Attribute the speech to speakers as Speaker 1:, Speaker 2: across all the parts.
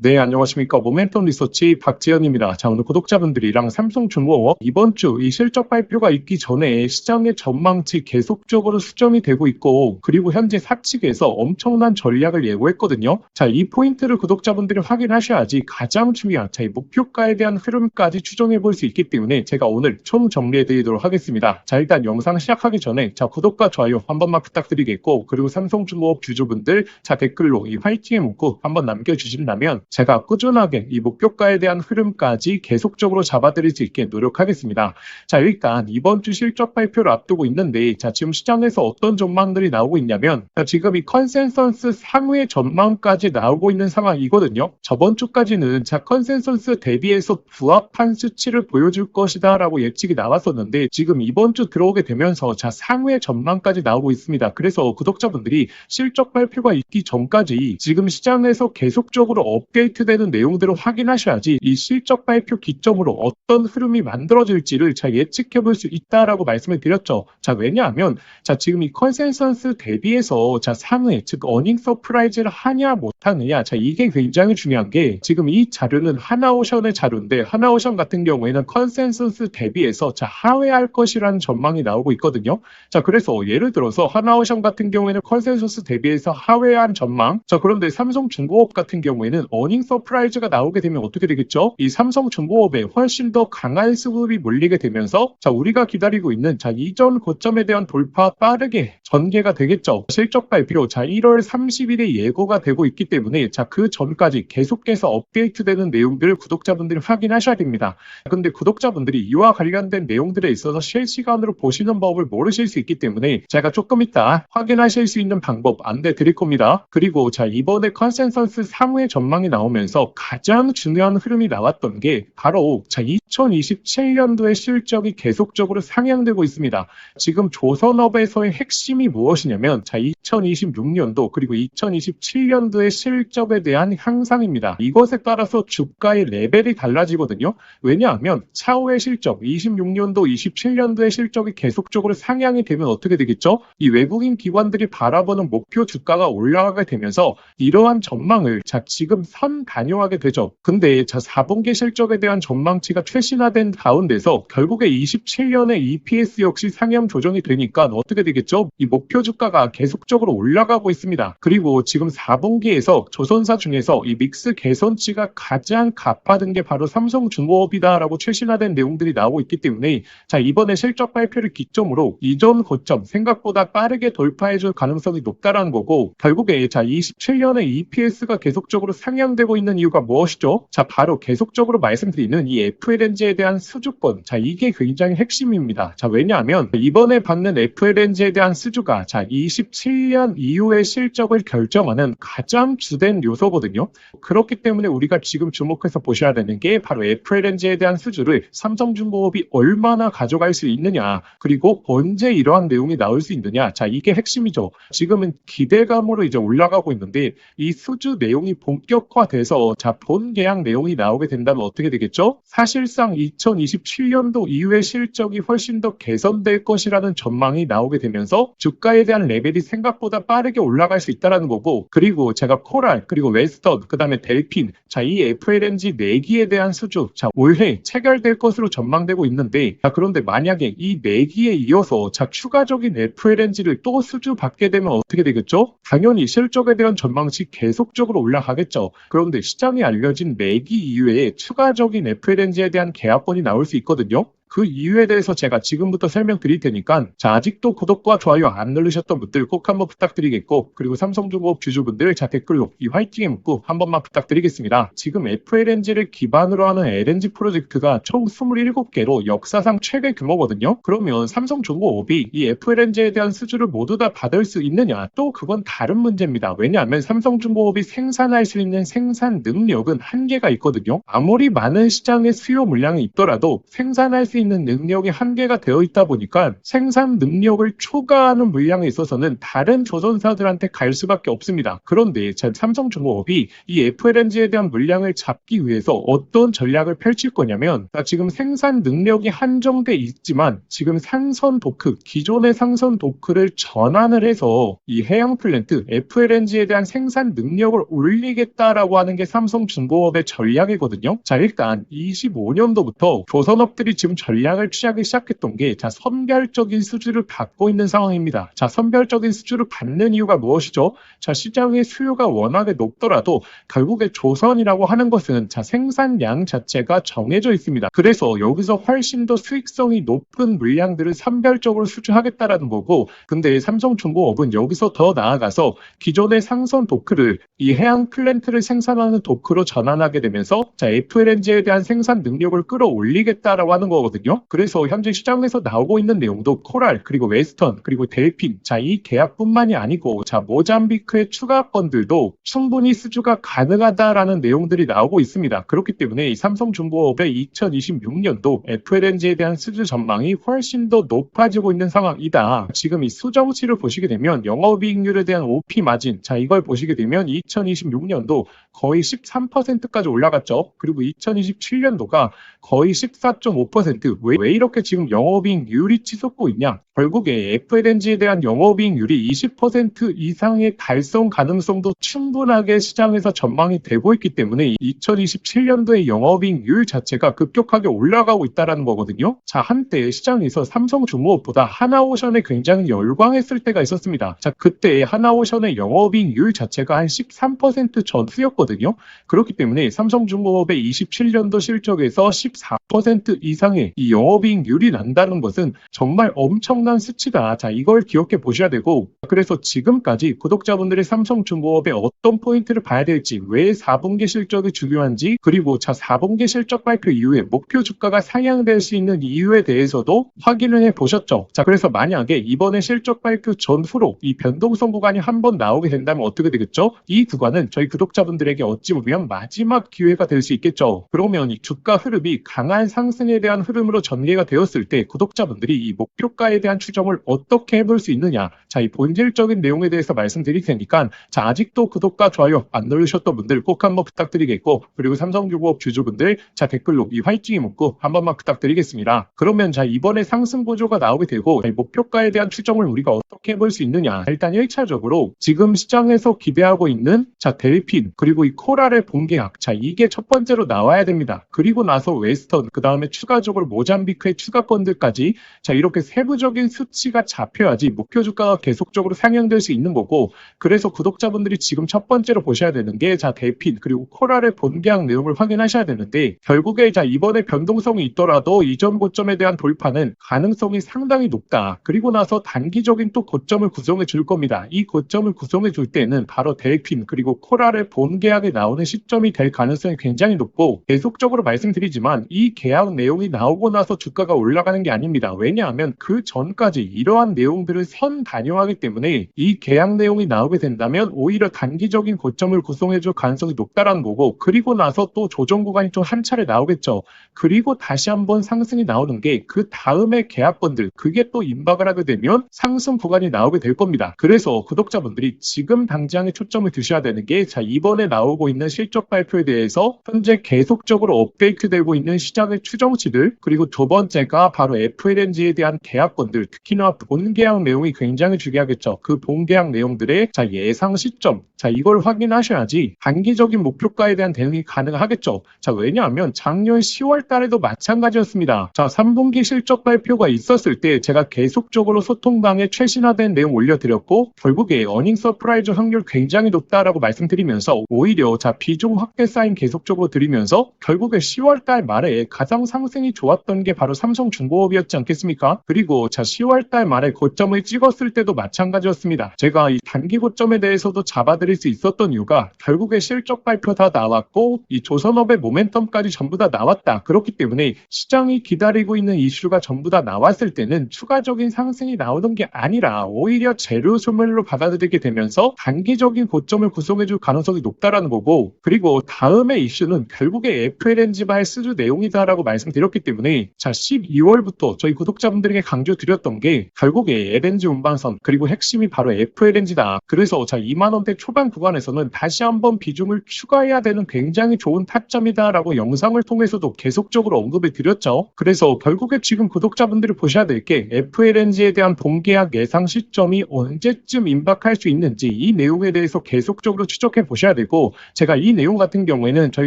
Speaker 1: 네, 안녕하십니까. 모멘텀 리서치 박지현입니다. 자, 오늘 구독자분들이랑 삼성중공업 이번 주 이 실적 발표가 있기 전에 시장의 전망치 계속적으로 수정이 되고 있고, 그리고 현재 사측에서 엄청난 전략을 예고했거든요. 자, 이 포인트를 구독자분들이 확인하셔야지 가장 중요한 이 목표가에 대한 흐름까지 추정해 볼 수 있기 때문에 제가 오늘 총 정리해 드리도록 하겠습니다. 자, 일단 영상 시작하기 전에 구독과 좋아요 한 번만 부탁드리겠고, 그리고 삼성중공업 주주분들 댓글로 이 화이팅의 문구 한번 남겨주신다면 제가 꾸준하게 이 목표가에 대한 흐름까지 계속적으로 잡아드릴 수 있게 노력하겠습니다. 자, 일단 이번 주 실적 발표를 앞두고 있는데, 지금 시장에서 어떤 전망들이 나오고 있냐면, 지금 이 컨센서스 상회 전망까지 나오고 있는 상황이거든요. 저번 주까지는 컨센서스 대비해서 부합한 수치를 보여줄 것이다 라고 예측이 나왔었는데, 지금 이번 주 들어오게 되면서 상회 전망까지 나오고 있습니다. 그래서 구독자분들이 실적 발표가 있기 전까지 지금 시장에서 계속적으로 업데이트되는 내용들을 확인하셔야지 이 실적 발표 기점으로 어떤 흐름이 만들어질지를 예측해 볼 수 있다라고 말씀을 드렸죠. 왜냐하면 지금 이 컨센서스 대비해서 상회, 즉 어닝 서프라이즈를 하냐 못하느냐, 이게 굉장히 중요한 게, 지금 이 자료는 하나오션의 자료인데, 하나오션 같은 경우에는 컨센서스 대비해서 하회할 것이라는 전망이 나오고 있거든요. 그래서 예를 들어서 하나오션 같은 경우에는 컨센서스 대비해서 하회한 전망, 그런데 삼성중공업 같은 경우에는 어닝 서프라이즈가 나오게 되면 어떻게 되겠죠? 이 삼성중공업에 훨씬 더 강한 수급이 몰리게 되면서 우리가 기다리고 있는 이전 고점에 대한 돌파 빠르게 전개가 되겠죠. 실적 발표 1월 30일에 예고가 되고 있기 때문에 그 전까지 계속해서 업데이트되는 내용들을 구독자분들이 확인하셔야 됩니다. 근데 구독자분들이 이와 관련된 내용들에 있어서 실시간으로 보시는 법을 모르실 수 있기 때문에 제가 조금 이따 확인하실 수 있는 방법 안내 드릴 겁니다. 그리고 이번에 컨센서스 상회 전망이 나오면서 가장 중요한 흐름이 나왔던 게 바로 2027년도의 실적이 계속적으로 상향되고 있습니다. 지금 조선업에서의 핵심이 무엇이냐면 2026년도 그리고 2027년도의 실적에 대한 향상입니다. 이것에 따라서 주가의 레벨이 달라지거든요. 왜냐하면 차후의 실적, 26년도, 27년도의 실적이 계속적으로 상향이 되면 어떻게 되겠죠? 이 외국인 기관들이 바라보는 목표 주가가 올라가게 되면서 이러한 전망을 지금 선반영하게 되죠. 근데 4분기 실적에 대한 전망치가 최신화된 가운데서 결국에 27년에 EPS 역시 상향 조정이 되니까 어떻게 되겠죠? 이 목표 주가가 계속적으로 올라가고 있습니다. 그리고 지금 4분기에서 조선사 중에서 이 믹스 개선치가 가장 가파른 게 바로 삼성중공업이다라고 최신화된 내용들이 나오고 있기 때문에 이번에 실적 발표를 기점으로 이전 고점 생각보다 빠르게 돌파해줄 가능성이 높다라는 거고, 결국에 27년에 EPS가 계속적으로 상향되고 있는 이유가 무엇이죠? 바로 계속적으로 말씀드리는 이 FLNG에 대한 수주권, 이게 굉장히 핵심입니다. 왜냐하면 이번에 받는 FLNG에 대한 수주가 27년 이후의 실적을 결정하는 가장 주된 요소거든요. 그렇기 때문에 우리가 지금 주목해서 보셔야 되는 게 바로 FLNG에 대한 수주를 삼성중공업이 얼마나 가져갈 수 있느냐, 그리고 언제 이러한 내용이 나올 수 있느냐, 이게 핵심이죠. 지금은 기대감으로 올라가고 있는데, 이 수주 내용이 본격화돼서 본 계약 내용이 나오게 된다면 어떻게 되겠죠? 사실상 2027년도 이후의 실적이 훨씬 더 개선될 것이라는 전망이 나오게 되면서 주가에 대한 레벨이 생각보다 빠르게 올라갈 수 있다는 거고, 그리고 제가 코랄, 그리고 웨스턴, 그 다음에 델핀, 이 FLNG 4기에 대한 수주 올해 체결될 것으로 전망되고 있는데, 그런데 만약에 이 4기에 이어서 추가적인 FLNG를 또 수주받게 되면 어떻게 되겠죠? 당연히 실적에 대한 전망치 계속적으로 올라가겠죠. 그런데 시장에 알려진 4기 이후에 추가적인 FLNG에 대한 계약건이 나올 수 있거든요. 그 이유에 대해서 제가 지금부터 설명드릴 테니까 아직도 구독과 좋아요 안 누르셨던 분들 꼭 한번 부탁드리겠고, 그리고 삼성중공업 주주분들 댓글로 이 화이팅의 문구 한 번만 부탁드리겠습니다. 지금 FLNG를 기반으로 하는 LNG 프로젝트가 총 27개로 역사상 최대 규모거든요. 그러면 삼성중공업이 이 FLNG에 대한 수주를 모두 다 받을 수 있느냐? 또 그건 다른 문제입니다. 왜냐하면 삼성중공업이 생산할 수 있는 생산 능력은 한계가 있거든요. 아무리 많은 시장의 수요 물량이 있더라도 생산할 수 있는 능력이 한계가 되어 있다 보니까 생산 능력을 초과하는 물량에 있어서는 다른 조선사들한테 갈 수밖에 없습니다. 그런데 삼성중공업이 이 FLNG에 대한 물량을 잡기 위해서 어떤 전략을 펼칠 거냐면, 지금 생산 능력이 한정돼 있지만 지금 상선 도크, 기존의 상선 도크를 전환을 해서 이 해양 플랜트 FLNG에 대한 생산 능력을 올리겠다라고 하는 게 삼성중공업의 전략이거든요. 일단 25년도부터 조선업들이 지금 전략을 취하기 시작했던 게 선별적인 수주를 받고 있는 상황입니다. 선별적인 수주를 받는 이유가 무엇이죠? 시장의 수요가 워낙에 높더라도 결국에 조선이라고 하는 것은 생산량 자체가 정해져 있습니다. 그래서 여기서 훨씬 더 수익성이 높은 물량들을 선별적으로 수주하겠다라는 거고, 근데 삼성중공업은 여기서 더 나아가서 기존의 상선 도크를 이 해양 플랜트를 생산하는 도크로 전환하게 되면서 FLNG에 대한 생산 능력을 끌어올리겠다라고 하는 거거든요. 그래서 현재 시장에서 나오고 있는 내용도 코랄, 그리고 웨스턴, 그리고 델핀, 이 계약뿐만이 아니고 모잠비크의 추가 건들도 충분히 수주가 가능하다라는 내용들이 나오고 있습니다. 그렇기 때문에 이 삼성중공업의 2026년도 FLNG에 대한 수주 전망이 훨씬 더 높아지고 있는 상황이다. 지금 이 수정치를 보시게 되면 영업이익률에 대한 OP 마진, 이걸 보시게 되면 2026년도 거의 13%까지 올라갔죠. 그리고 2027년도가 거의 14.5%. 왜 이렇게 지금 영업이익률이 치솟고 있냐? 결국에 FLNG에 대한 영업이익률이 20% 이상의 달성 가능성도 충분하게 시장에서 전망이 되고 있기 때문에 2027년도의 영업이익률 자체가 급격하게 올라가고 있다는 거거든요. 한때 시장에서 삼성중공업보다 하나오션에 굉장히 열광했을 때가 있었습니다. 그때 하나오션의 영업이익률 자체가 한 13% 전후였거든요. 그렇기 때문에 삼성중공업의 27년도 실적에서 14% 이상의 이 영업이익률이 난다는 것은 정말 엄청난 수치다. 이걸 기억해 보셔야 되고, 그래서 지금까지 구독자분들이 삼성중공업의 어떤 포인트를 봐야 될지, 왜 4분기 실적이 중요한지, 그리고 4분기 실적 발표 이후에 목표 주가가 상향될 수 있는 이유에 대해서도 확인을 해 보셨죠. 그래서 만약에 이번에 실적 발표 전후로 이 변동성 구간이 한번 나오게 된다면 어떻게 되겠죠? 이 구간은 저희 구독자분들에게 어찌 보면 마지막 기회가 될 수 있겠죠. 그러면 이 주가 흐름이 강한 상승에 대한 흐름으로 전개가 되었을 때 구독자분들이 이 목표가에 대한 추정을 어떻게 해볼 수 있느냐, 이 본질적인 내용에 대해서 말씀드릴 테니까 아직도 구독과 좋아요 안 누르셨던 분들 꼭 한번 부탁드리겠고, 그리고 삼성중공업 주주분들 댓글로 이 화이팅이 문구 한 번만 부탁드리겠습니다. 그러면 이번에 상승 구조가 나오게 되고 목표가에 대한 추정을 우리가 어떻게 해볼 수 있느냐, 일단 1차적으로 지금 시장에서 기대하고 있는 델핀, 그리고 이 코랄의 본계약, 이게 첫 번째로 나와야 됩니다. 그리고 나서 웨스턴, 그 다음에 추가적으로 모잠비크의 추가건들까지 이렇게 세부적인 수치가 잡혀야지 목표 주가가 계속적으로 상향될 수 있는 거고, 그래서 구독자분들이 지금 첫 번째로 보셔야 되는 게 델핀 그리고 코랄의 본계약 내용을 확인하셔야 되는데, 결국에 이번에 변동성이 있더라도 이전 고점에 대한 돌파는 가능성이 상당히 높다. 그리고 나서 단기적인 또 고점을 구성해 줄 겁니다. 이 고점을 구성해 줄 때는 바로 델핀 그리고 코랄의 본계약에 나오는 시점이 될 가능성이 굉장히 높고, 계속적으로 말씀드리지만 이 계약 내용이 나오고 나서 주가가 올라가는 게 아닙니다. 왜냐하면 그 전까지 이러한 내용들을 선 단위화하기 때문에 이 계약 내용이 나오게 된다면 오히려 단기적인 고점을 구성해 줄 가능성이 높다라는 거고, 그리고 나서 또 조정 구간이 좀 한 차례 나오겠죠. 그리고 다시 한번 상승이 나오는 게 그 다음에 계약권들, 그게 또 임박을 하게 되면 상승 구간이 나오게 될 겁니다. 그래서 구독자분들이 지금 당장에 초점을 두셔야 되는 게 이번에 나오고 있는 실적 발표에 대해서 현재 계속적으로 업데이트되고 있는 시장의 추정치들, 그리고 두 번째가 바로 FLNG에 대한 계약권들, 특히나 본계약 내용이 굉장히 중요하겠죠. 그 본계약 내용들의 예상 시점, 이걸 확인하셔야지 단기적인 목표가에 대한 대응이 가능하겠죠. 왜냐하면 작년 10월 달에도 마찬가지였습니다. 3분기 실적 발표가 있었을 때 제가 계속적으로 소통방에 최신화된 내용 올려드렸고, 결국에 어닝 서프라이즈 확률 굉장히 높다라고 말씀드리면서 오히려 비중 확대 사인 계속적으로 드리면서 결국에 10월 달 말에 가장 상승이 좋았던 게 바로 삼성중공업이었지 않겠습니까? 그리고 10월 달 말에 고점을 찍었을 때도 마찬가지였습니다. 제가 이 단기 고점에 대해서도 잡아드릴 수 있었던 이유가 결국에 실적 발표 다 나왔고 이 조선업의 모멘텀까지 전부 다 나왔다. 그렇기 때문에 시장이 기다리고 있는 이슈가 전부 다 나왔을 때는 추가적인 상승이 나오는 게 아니라 오히려 재료 소멸로 받아들이게 되면서 단기적인 고점을 구성해줄 가능성이 높다라는 거고, 그리고 다음의 이슈는 결국에 FLNG 발 수주 내용이다라고 말씀드렸기 때문에 때문에 자 12월부터 저희 구독자분들에게 강조드렸던 게 결국에 LNG 운반선 그리고 핵심이 바로 FLNG다. 그래서 자 2만원대 초반 구간에서는 다시 한번 비중을 추가해야 되는 굉장히 좋은 타점이다라고 영상을 통해서도 계속적으로 언급을 드렸죠. 그래서 결국에 지금 구독자분들이 보셔야 될 게 FLNG에 대한 본계약 예상 시점이 언제쯤 임박할 수 있는지 이 내용에 대해서 계속적으로 추적해 보셔야 되고, 제가 이 내용 같은 경우에는 저희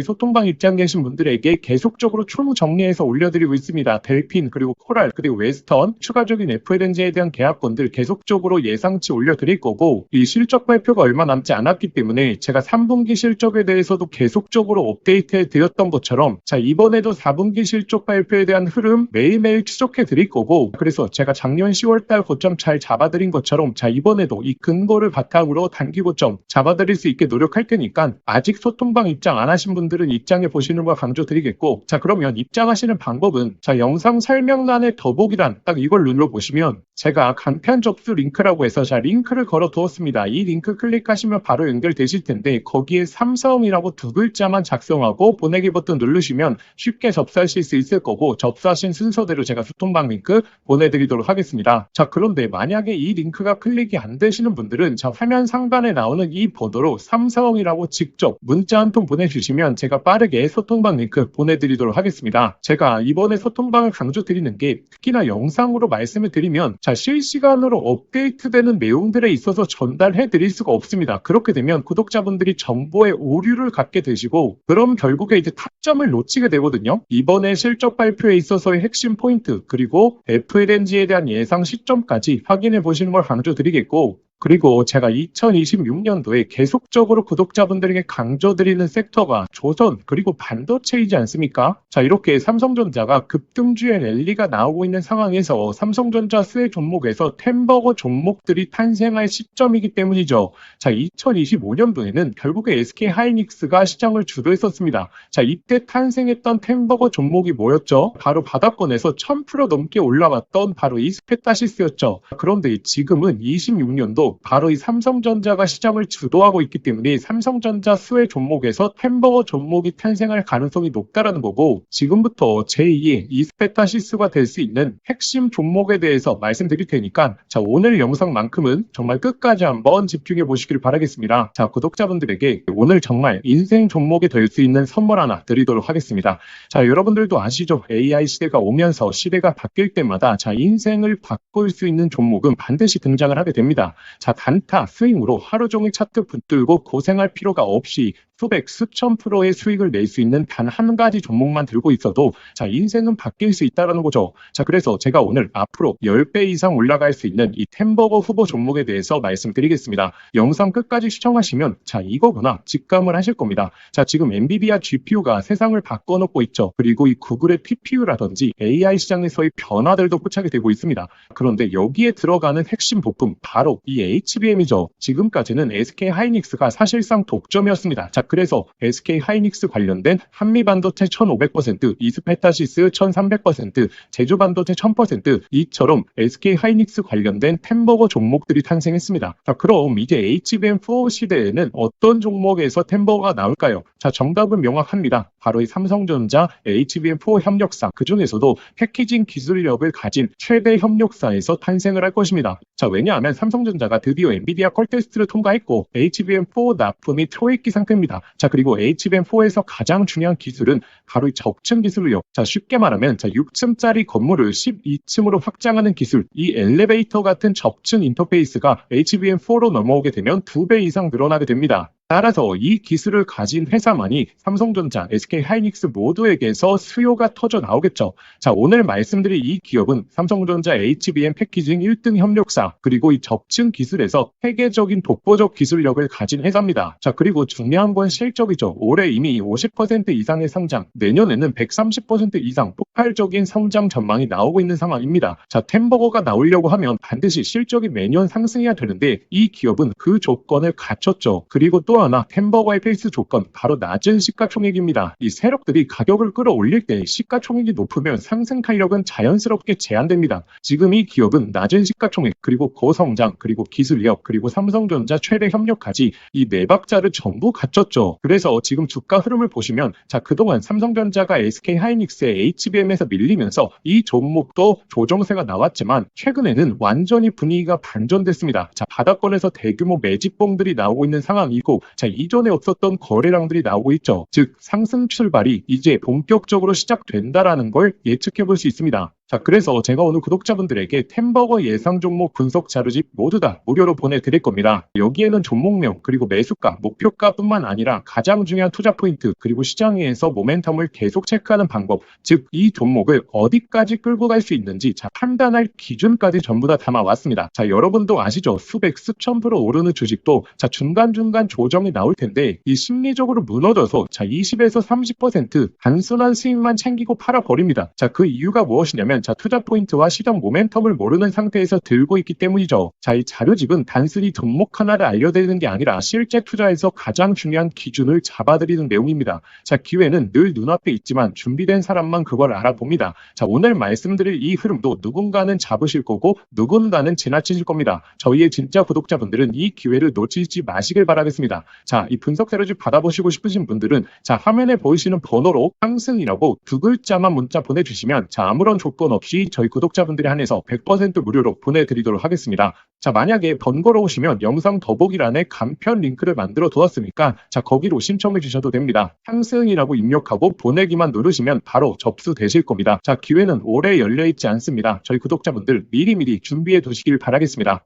Speaker 1: 소통방 입장 계신 분들에게 계속적으로 총정리해서 올려드리고 있습니다. 델핀 그리고 코랄 그리고 웨스턴 추가적인 FLNG에 대한 계약권들 계속적으로 예상치 올려드릴 거고, 이 실적 발표가 얼마 남지 않았기 때문에 제가 3분기 실적에 대해서도 계속적으로 업데이트해 드렸던 것처럼 자 이번에도 4분기 실적 발표에 대한 흐름 매일매일 추적해 드릴 거고, 그래서 제가 작년 10월달 고점 잘 잡아드린 것처럼 자 이번에도 이 근거를 바탕으로 단기 고점 잡아드릴 수 있게 노력할 테니까 아직 소통방 입장 안 하신 분들은 입장해 보시는 걸 강조드리겠고, 자 그러면 입장하시는 방법은 자 영상 설명란의 더보기란 딱 이걸 눌러보시면 제가 간편 접수 링크라고 해서 자 링크를 걸어 두었습니다. 이 링크 클릭하시면 바로 연결되실 텐데 거기에 삼성이라고 두 글자만 작성하고 보내기 버튼 누르시면 쉽게 접수하실 수 있을 거고, 접수하신 순서대로 제가 소통방 링크 보내드리도록 하겠습니다. 자 그런데 만약에 이 링크가 클릭이 안 되시는 분들은 자 화면 상단에 나오는 이 번호로 삼성이라고 직접 문자 한 통 보내주시면 제가 빠르게 소통방 링크 보내드리도록 하겠습니다. 제가 이번에 소통방을 강조드리는 게 특히나 영상으로 말씀을 드리면 자 실시간으로 업데이트되는 내용들에 있어서 전달해 드릴 수가 없습니다. 그렇게 되면 구독자분들이 정보의 오류를 갖게 되시고 그럼 결국에 이제 타점을 놓치게 되거든요. 이번에 실적 발표에 있어서의 핵심 포인트 그리고 FLNG에 대한 예상 시점까지 확인해 보시는 걸 강조드리겠고, 그리고 제가 2026년도에 계속적으로 구독자분들에게 강조드리는 섹터가 조선 그리고 반도체이지 않습니까? 자 이렇게 삼성전자가 급등주의 랠리가 나오고 있는 상황에서 삼성전자 수혜 종목에서 템버거 종목들이 탄생할 시점이기 때문이죠. 자 2025년도에는 결국에 SK하이닉스가 시장을 주도했었습니다. 자 이때 탄생했던 템버거 종목이 뭐였죠? 바로 바닥권에서 1000% 넘게 올라왔던 바로 이 스페타시스였죠. 그런데 지금은 26년도 바로 이 삼성전자가 시장을 주도하고 있기 때문에 삼성전자 수혜 종목에서 템버거 종목이 탄생할 가능성이 높다라는 거고, 지금부터 제2의 이스페타시스가 될 수 있는 핵심 종목에 대해서 말씀드릴 테니까 자 오늘 영상만큼은 정말 끝까지 한번 집중해 보시길 바라겠습니다. 자 구독자분들에게 오늘 정말 인생 종목이 될 수 있는 선물 하나 드리도록 하겠습니다. 자 여러분들도 아시죠? AI 시대가 오면서 시대가 바뀔 때마다 자 인생을 바꿀 수 있는 종목은 반드시 등장을 하게 됩니다. 자 단타 스윙으로 하루 종일 차트 붙들고 고생할 필요가 없이 수백 수천 프로의 수익을 낼 수 있는 단 한 가지 종목만 들고 있어도 자 인생은 바뀔 수 있다는 거죠. 자 그래서 제가 오늘 앞으로 10배 이상 올라갈 수 있는 이 템버거 후보 종목에 대해서 말씀드리겠습니다. 영상 끝까지 시청하시면 자 이거구나 직감을 하실 겁니다. 자 지금 엔비디아 GPU가 세상을 바꿔놓고 있죠. 그리고 이 구글의 TPU라든지 AI 시장에서의 변화들도 포착이 되고 있습니다. 그런데 여기에 들어가는 핵심 부품 바로 이 HBM이죠. 지금까지는 SK하이닉스가 사실상 독점이었습니다. 자 그래서 SK하이닉스 관련된 한미반도체 1500%, 이스페타시스 1300%, 제주반도체 1000% 이처럼 SK하이닉스 관련된 템버거 종목들이 탄생했습니다. 자 그럼 이제 HBM4 시대에는 어떤 종목에서 템버거가 나올까요? 자 정답은 명확합니다. 바로 이 삼성전자 HBM4 협력사, 그 중에서도 패키징 기술력을 가진 최대 협력사에서 탄생을 할 것입니다. 자 왜냐하면 삼성전자가 드디어 엔비디아 콜 테스트를 통과했고 HBM4 납품이 초읽기 상태입니다. 자 그리고 HBM4에서 가장 중요한 기술은 바로 이 적층 기술이요. 자 쉽게 말하면 자 6층짜리 건물을 12층으로 확장하는 기술, 이 엘리베이터 같은 적층 인터페이스가 HBM4로 넘어오게 되면 2배 이상 늘어나게 됩니다. 따라서 이 기술을 가진 회사만이 삼성전자, SK하이닉스 모두에게서 수요가 터져 나오겠죠. 자, 오늘 말씀드릴 이 기업은 삼성전자 HBM 패키징 1등 협력사, 그리고 이 적층 기술에서 세계적인 독보적 기술력을 가진 회사입니다. 자, 그리고 중요한 건 실적이죠. 올해 이미 50% 이상의 성장, 내년에는 130% 이상 폭발적인 성장 전망이 나오고 있는 상황입니다. 자, 템버거가 나오려고 하면 반드시 실적이 매년 상승해야 되는데 이 기업은 그 조건을 갖췄죠. 그리고 또 또 하나 템버거의 필수 조건 바로 낮은 시가총액입니다. 이 세력들이 가격을 끌어올릴 때 시가총액이 높으면 상승 탄력은 자연스럽게 제한됩니다. 지금 이 기업은 낮은 시가총액 그리고 고성장 그리고 기술력 그리고 삼성전자 최대 협력까지 이 네 박자를 전부 갖췄죠. 그래서 지금 주가 흐름을 보시면 자 그동안 삼성전자가 SK하이닉스의 HBM에서 밀리면서 이 종목도 조정세가 나왔지만 최근에는 완전히 분위기가 반전됐습니다. 자 바닥권에서 대규모 매집봉들이 나오고 있는 상황이고 자 이전에 없었던 거래량들이 나오고 있죠. 즉 상승 출발이 이제 본격적으로 시작된다라는 걸 예측해 볼 수 있습니다. 자 그래서 제가 오늘 구독자분들에게 템버거 예상 종목 분석 자료집 모두 다 무료로 보내드릴 겁니다. 여기에는 종목명 그리고 매수가, 목표가뿐만 아니라 가장 중요한 투자 포인트 그리고 시장에서 모멘텀을 계속 체크하는 방법 즉 이 종목을 어디까지 끌고 갈 수 있는지 자 판단할 기준까지 전부 다 담아왔습니다. 자 여러분도 아시죠? 수백 수천 프로 오르는 주식도 자 중간중간 조정이 나올 텐데 이 심리적으로 무너져서 자 20에서 30% 단순한 수익만 챙기고 팔아버립니다. 자 그 이유가 무엇이냐면 자 투자 포인트와 시장 모멘텀을 모르는 상태에서 들고 있기 때문이죠. 자 이 자료집은 단순히 종목 하나를 알려드리는 게 아니라 실제 투자에서 가장 중요한 기준을 잡아드리는 내용입니다. 자 기회는 늘 눈앞에 있지만 준비된 사람만 그걸 알아봅니다. 자 오늘 말씀드릴 이 흐름도 누군가는 잡으실 거고 누군가는 지나치실 겁니다. 저희의 진짜 구독자분들은 이 기회를 놓치지 마시길 바라겠습니다. 자 이 분석 자료집 받아보시고 싶으신 분들은 자 화면에 보이시는 번호로 상승이라고 두 글자만 문자 보내주시면 자 아무런 조건 없이 저희 구독자분들에 한해서 100% 무료로 보내드리도록 하겠습니다. 자 만약에 번거로우시면 영상 더보기란에 간편 링크를 만들어 두었으니까 자 거기로 신청해 주셔도 됩니다. 상승이라고 입력하고 보내기만 누르시면 바로 접수되실 겁니다. 자 기회는 오래 열려있지 않습니다. 저희 구독자분들 미리미리 준비해 두시길 바라겠습니다.